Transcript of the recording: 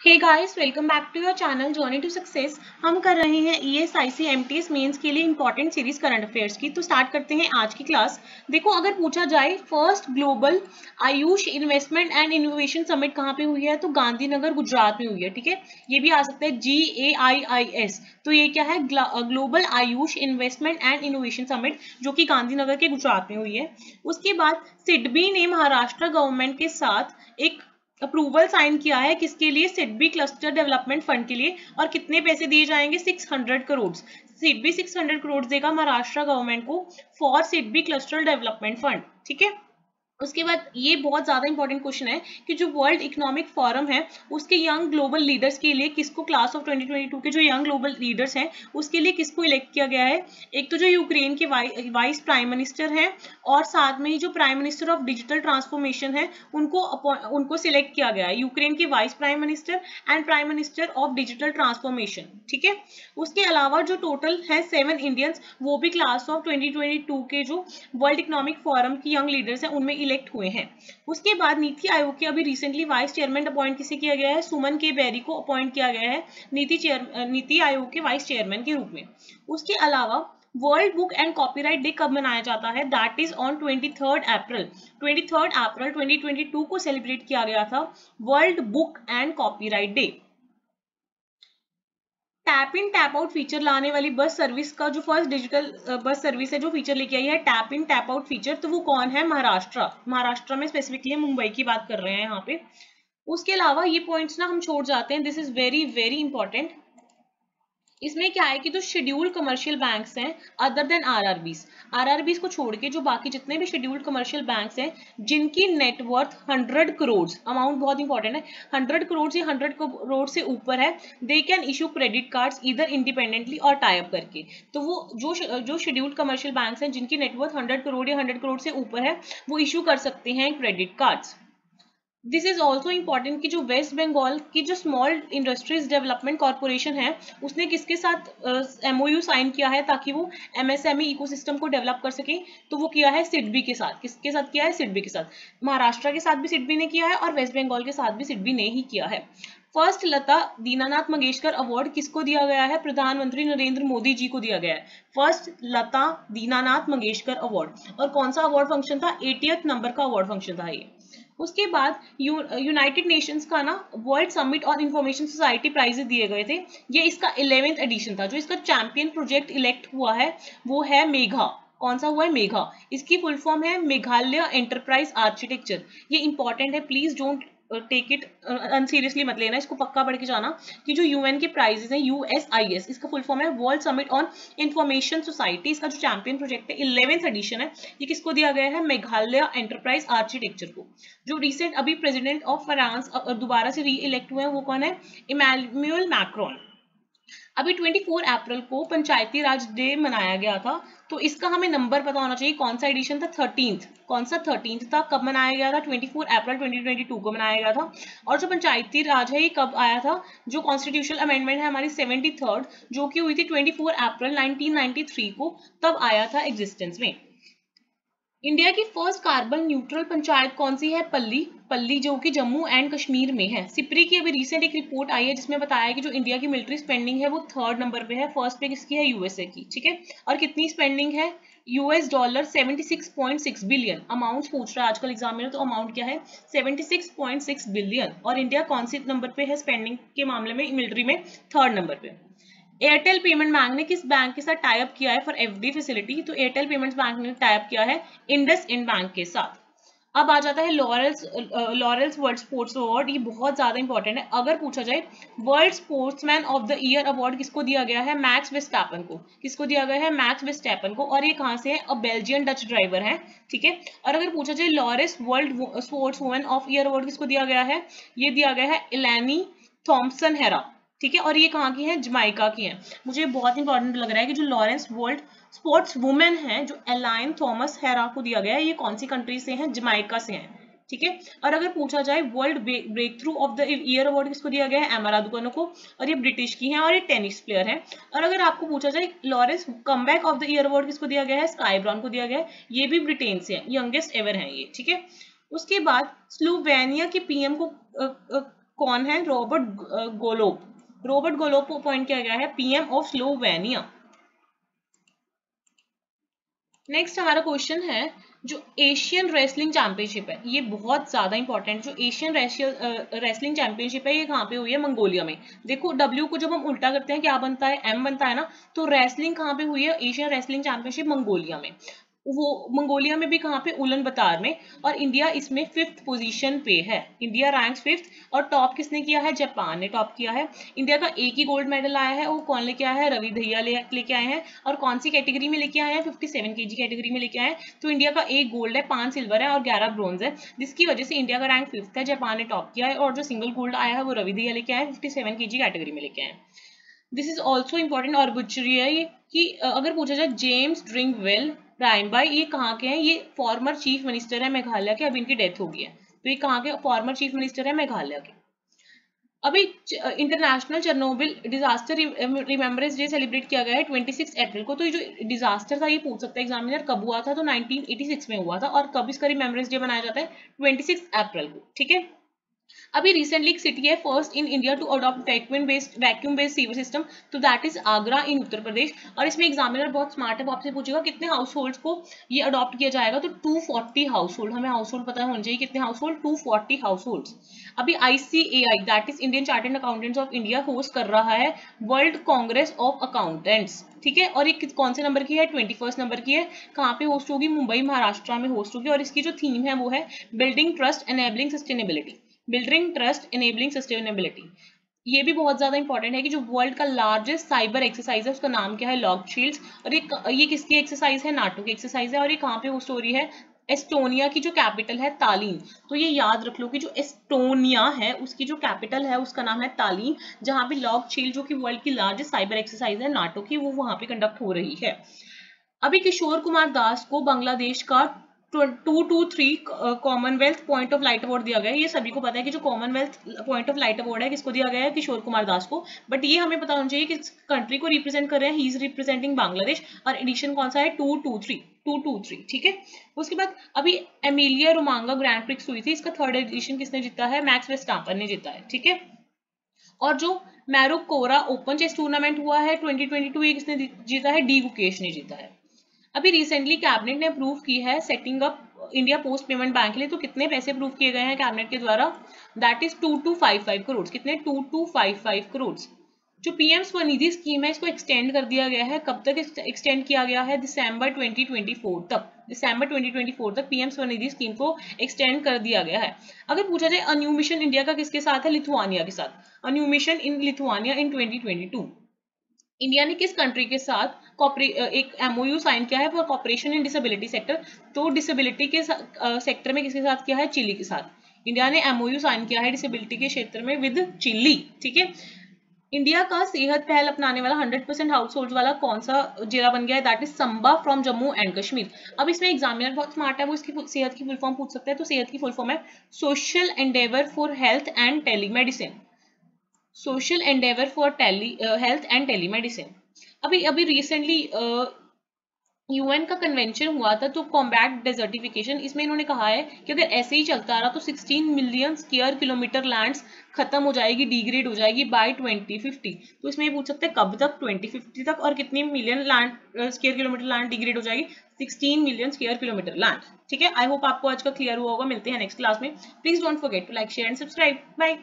Hey guys, welcome back to your channel Journey to Success. हम कर रहे हैं ESIC MTS मेंस के लिए इंपॉर्टेंट सीरीज करंट अफेयर्स की। तो स्टार्ट करते हैं आज की क्लास। देखो, अगर पूछा जाए first global Ayush investment and innovation summit कहाँ पे हुई है, तो गांधीनगर गुजरात में हुई है। ठीक है, ये भी आ सकता है GAIIS। तो ये क्या है, global Ayush investment and innovation summit, जो कि गांधीनगर के गुजरात में हुई है। उसके बाद सिडबी ने महाराष्ट्र गवर्नमेंट के साथ एक अप्रूवल साइन किया है, किसके लिए, सिडबी क्लस्टर डेवलपमेंट फंड के लिए। और कितने पैसे दिए जाएंगे, 600 करोड़। सिडबी 600 करोड़ देगा महाराष्ट्र गवर्नमेंट को for SIDBI cluster development fund. ठीक है, उसके बाद ये बहुत ज्यादा इंपॉर्टेंट क्वेश्चन है कि जो वर्ल्ड इकोनॉमिक फोरम है उसके यंग ग्लोबल लीडर्स के लिए किसको, क्लास ऑफ 2022 के जो यंग ग्लोबल लीडर्स हैं उसके लिए किसको इलेक्ट किया गया है। एक तो जो यूक्रेन के वाइस प्राइम मिनिस्टर हैं, और साथ में ही जो prime minister of digital transformation है उनको सिलेक्ट किया गया है। यूक्रेन के vice prime minister and prime minister of digital transformation. ठीक है, उसके अलावा जो टोटल है 7 इंडियंस, वो भी क्लास ऑफ 2022 के जो वर्ल्ड इकोनॉमिक फोरम की यंग लीडर्स हैं उनमें इलेक्ट हुए हैं। उसके बाद नीति आयोग के अभी रिसेंटली वाइस चेयरमैन अपॉइंट किसे किया गया है, सुमन के बेरी को अपॉइंट किया गया है नीति आयोग के वाइस चेयरमैन के रूप में। उसके अलावा world book and copyright day कब मनाया जाता है, दैट इज ऑन 23 अप्रैल 2022 को सेलिब्रेट किया गया था world book and copyright day. Tap in tap out feature लाने वाली बस सर्विस का जो फर्स्ट डिजिटल बस सर्विस है जो फीचर लेके आई है tap in tap out feature, तो वो कौन है, महाराष्ट्र में, स्पेसिफिकली मुंबई की बात कर रहे हैं यहाँ पे। उसके अलावा ये पॉइंट्स ना हम छोड़ जाते हैं, this is very very important. इसमें क्या है कि जो शेड्यूल्ड कमर्शियल बैंक्स हैं अदर देन आरआरबीज को छोड़ के जो बाकी जितने भी शेड्यूल्ड कमर्शियल बैंक्स हैं जिनकी नेटवर्थ 100 करोड़, अमाउंट बहुत इंपॉर्टेंट है, 100 करोड़ से 100 करोड़ से ऊपर है, they can issue credit cards इधर इंडिपेंडेंटली और टाई अप करके। तो वो जो शेड्यूल्ड कमर्शियल बैंक्स हैं जिनकी नेटवर्थ 100 करोड़ या 100 करोड़ से ऊपर है वो इशू कर सकते हैं credit cards. This is also important कि जो वेस्ट बंगाल की जो स्मॉल इंडस्ट्रीज डेवलपमेंट कॉर्पोरेशन है उसने किसके साथ MOU साइन किया है ताकि वो MSME इकोसिस्टम को डेवलप कर सके, तो वो किया है सिडबी के साथ। किसके साथ किया है, सिडबी के साथ। महाराष्ट्र के साथ भी सिडबी ने किया है और वेस्ट बंगाल के साथ भी सिडबी ने ही किया है। फर्स्ट लता दीनानाथ मंगेशकर अवार्ड किसको दिया गया है, प्रधानमंत्री नरेंद्र मोदी जी को दिया गया है फर्स्ट लता दीनानाथ मंगेशकर अवार्ड। और कौन सा अवार्ड फंक्शन था, 80th नंबर का अवार्ड फंक्शन था ये। उसके बाद यूनाइटेड नेशंस का ना वर्ल्ड समिट और इंफॉर्मेशन सोसाइटी प्राइजेस दिए गए थे। ये इसका 11th एडिशन था। जो इसका चैंपियन प्रोजेक्ट इलेक्ट हुआ है वो है मेघा। कौन सा हुआ है, मेघा। इसकी फुल फॉर्म है मेघालय एंटरप्राइज आर्किटेक्चर। ये इंपॉर्टेंट है, प्लीज डोंट टेक इट अनसीरियसली, मत लेना, इसको पक्का पढ़ के जाना कि जो UN के प्राइजेस हैं USIS, इसका फुल फॉर्म है world summit on information society. इसका जो चैंपियन प्रोजेक्ट है 11th एडिशन है, ये किसको दिया गया है, मेघालय एंटरप्राइज आर्किटेक्चर को। जो रिसेंट अभी प्रेसिडेंट ऑफ फ्रांस दोबारा से री इलेक्ट हुए हैं वो कौन है, इमैनुअल मैक्रोन। अभी 24 अप्रैल को पंचायती राज डे मनाया गया था, तो इसका हमें नंबर पता होना चाहिए, कौन सा एडिशन था, 13th। कौन सा 13th था, कब मनाया गया था, 24 अप्रैल 2022 को मनाया गया था। और जो पंचायती राज है ये कब आया था, जो कॉन्स्टिट्यूशनल अमेंडमेंट है हमारी 73rd जो कि हुई थी 24 अप्रैल 1993 को, तब आया था एग्जिस्टेंस में। इंडिया की फर्स्ट कार्बन न्यूट्रल पंचायत कौन सी है, पल्ली जो कि जम्मू एंड कश्मीर में है। सिप्री की अभी रिसेंट एक रिपोर्ट आई है जिसमें बताया है कि जो इंडिया की मिलिट्री स्पेंडिंग है वो 3rd नंबर पे है, फर्स्ट पे किसकी है, USA की। ठीक है, और कितनी स्पेंडिंग है, $76.6 बिलियन। अमाउंट पूछ रहा है आजकल एग्जाम में, तो अमाउंट क्या है, 76.6 बिलियन। और इंडिया कौन सी नंबर पे है स्पेंडिंग के मामले में, मिलिट्री में 3rd नंबर पे। एयरटेल पेमेंट बैंक ने किस बैंक के साथ टाई अप किया है फॉर FD फैसिलिटी, तो एयरटेल पेमेंट्स बैंक ने टाई अप किया है इंडस इंड बैंक के साथ। अब आ जाता है लॉरेल्स वर्ल्ड स्पोर्ट्स अवार्ड। ये बहुत ज्यादा इंपॉर्टेंट है, अगर पूछा जाए world sportsman of the year award किसको दिया गया है, मैक्स वेस्टैपन को। किसको दिया गया है, मैक्स वेस्टैपन को। और ये कहाँ से है, अ बेल्जियन डच ड्राइवर है। ठीक है, और अगर पूछा जाए Laureus world sports women of year award किसको दिया गया है, ये दिया गया है इलानी थॉम्पसन हेरा। ठीक है, और ये कहाँ की है, जमाइका की है। मुझे बहुत इंपॉर्टेंट लग रहा है कि जो लॉरेंस वर्ल्ड स्पोर्ट्स वुमेन है जो एलाइन थॉमस हेरा को दिया गया है, ये कौन सी कंट्री से हैं, जमाइका से हैं। ठीक है, और अगर पूछा जाए world breakthrough of the year award किसको दिया गया है, एमा रादुकानु को। और ये ब्रिटिश की हैं और ये टेनिस प्लेयर है। और अगर आपको पूछा जाए Lawrence comeback of the year award किसको दिया गया है, स्काई ब्राउन को दिया गया है। ये भी ब्रिटेन से है, यंगेस्ट एवर है ये। ठीक है, उसके बाद स्लोवेनिया के PM कौन है? Robert Globe. रॉबर्ट गोलोब को अपॉइंट किया गया है पीएम ऑफ स्लोवेनिया। नेक्स्ट हमारा क्वेश्चन है, जो एशियन रेसलिंग चैंपियनशिप है, ये बहुत ज्यादा इंपॉर्टेंट, जो एशियन रेसलिंग चैंपियनशिप है ये कहाँ पे हुई है? मंगोलिया में। देखो W को जब हम उल्टा करते हैं क्या बनता है? M बनता है ना। तो रेसलिंग कहाँ पे हुई है? एशियन रेसलिंग चैंपियनशिप मंगोलिया में। वो मंगोलिया में भी कहाँ पे? उलन बतार में। और इंडिया इसमें 5th पोजीशन पे है। India ranks 5th। और टॉप किसने किया है? जापान ने टॉप किया है। इंडिया का एक ही गोल्ड मेडल आया है, वो कौन लेके आया है? रवि दहिया लेके आए हैं। और कौन सी कैटेगरी में लेके आए हैं? 57 kg कैटेगरी में लेके आए हैं। तो इंडिया का एक गोल्ड है, 5 सिल्वर है और 11 ब्रॉन्ज है, जिसकी वजह से इंडिया का रैंक 5th है। जापान ने टॉप किया है। और जो सिंगल गोल्ड आया है वो रवि दहिया लेके आए, 57 kg कैटेगरी में लेके आए। दिस इज ऑल्सो इंपॉर्टेंट और बुचरी है ये, कि अगर पूछा जाए जेम्स ड्रिंगवेल राइमबाई ये कहाँ के हैं? ये फॉर्मर चीफ मिनिस्टर है मेघालय के, अभी इनकी डेथ हो गई है। तो ये कहाँ के फॉर्मर चीफ मिनिस्टर है? मेघालय के। अभी international Chernobyl disaster remembrance day celebrate किया गया है 26 अप्रैल को। तो ये जो डिजास्टर था ये पूछ सकता है एग्जामिनर कब हुआ था? तो 1986 में हुआ था। और कब इसका रिमेम्बरेंस डे मनाया जाता है? 26 अप्रैल को। ठीक है। अभी रिसेंटली एक सिटी है first in India to adopt vacuum based sewer system, तो that is Agra in Uttar Pradesh. और इसमें एग्जामिनर बहुत स्मार्ट है, वो आपसे पूछेगा कितने हाउस होल्ड को ये अडॉप्ट किया जाएगा? तो 240 हाउस होल्ड। हमें हाउस होल्ड पता होना चाहिए कितने हाउस होल्ड? 240 house hold. अभी ICAI that is Indian chartered accountants of India host कर रहा है वर्ल्ड कांग्रेस ऑफ अकाउंटेंट्स। ठीक है। और ये कौन से नंबर की है? 21 नंबर की है। कहाँ पे होस्ट होगी? मुंबई महाराष्ट्र में होस्ट होगी। और इसकी जो थीम है वो है building trust enabling sustainability. Building trust enabling sustainability. ये भी बहुत ज्यादा इंपॉर्टेंट है कि जो वर्ल्ड का लार्जेस्ट साइबर एक्सरसाइज है उसका नाम क्या है? Lock shields. और ये किसकी एक्सरसाइज है? नाटो की एक्सरसाइज है। और ये कहाँ पे होस्ट हो रही है? एस्टोनिया की जो कैपिटल है तालीन। तो ये याद रख लो कि जो एस्टोनिया है उसकी जो कैपिटल है उसका नाम है तालीन, जहां पे लॉक शील्ड जो कि वर्ल्ड की लार्जेस्ट साइबर एक्सरसाइज है नाटो की, वो वहां पे कंडक्ट हो रही है। अभी किशोर कुमार दास को बांग्लादेश का 223 Commonwealth point of light award दिया गया है। ये सभी को पता है कि जो Commonwealth point of light award है किसको दिया गया है? किशोर कुमार दास को। बट ये हमें पता होना चाहिए कि कंट्री को रिप्रेजेंट कर रहे हैं, ही इज रिप्रेजेंटिंग बांग्लादेश। और एडिशन कौन सा है? 223। ठीक है। उसके बाद अभी एमिलिया रोमांगा ग्रैंड प्रिक्स हुई थी, इसका 3rd एडिशन किसने जीता है? मैक्स वेस्टापन ने जीता है। ठीक है। और जो मैरोकोरा ओपन चेस टूर्नामेंट हुआ है 2022, ये किसने जीता है? डी गुकेश ने जीता है। अभी रिसेंटली कैबिनेट ने अप्रूव की है setting up India post payment bank के लिए। तो कितने पैसे अप्रूव किए गए हैं कैबिनेट के द्वारा? That is 2255 crore. कितने? 2255 करोड़। जो पीएम स्वनिधि स्कीम है इसको एक्सटेंड कर दिया गया है। कब तक एक्सटेंड किया गया है? दिसंबर 2024 तक। दिसंबर 2024 तक पीएम स्वनिधि स्कीम को एक्सटेंड कर दिया गया है। अगर पूछा जाए अ न्यू मिशन इंडिया का किसके साथ है? लिथुआनिया के साथ। A new mission in Lithuania in 2022। India ने किस कंट्री के साथ एक MOU साइन किया है for cooperation in disability sector? तो डिसेबिलिटी के सेक्टर में किसके साथ किया है? चिली के साथ। इंडिया ने MOU साइन किया है डिसेबिलिटी के क्षेत्र में विद चिली। ठीक है। इंडिया का सेहत पहल अपनाने वाला 100% हाउस होल्ड वाला कौन सा जिला बन गया है? That is Samba from Jammu and Kashmir. अब इसमें एग्जामिनर बहुत स्मार्ट है, वो इसकी सेहत की फुल फॉर्म पूछ सकता है। तो सेहत की फुल फॉर्म है social Endeavour for health and telemedicine. Social Endeavour for health and telemedicine. अभी रिसेंटली UN का कन्वेंशन हुआ था तो कॉम्बैट डेजर्टिफिकेशन, इसमें इन्होंने कहा है कि अगर ऐसे ही चलता रहा तो 16 मिलियन स्क्वायर किलोमीटर लैंड्स खत्म हो जाएगी, डिग्रेड हो जाएगी बाय 2050। तो इसमें ये पूछ सकते हैं कब तक? 2050 तक। और कितनी million land square kilometre land degrade हो जाएगी? 16 मिलियन स्क्वायर किलोमीटर लैंड। ठीक है। आई होप आपको आज का क्लियर हुआ होगा। मिलते हैं नेक्स्ट क्लास में। Please don't forget to like share and subscribe. Bye.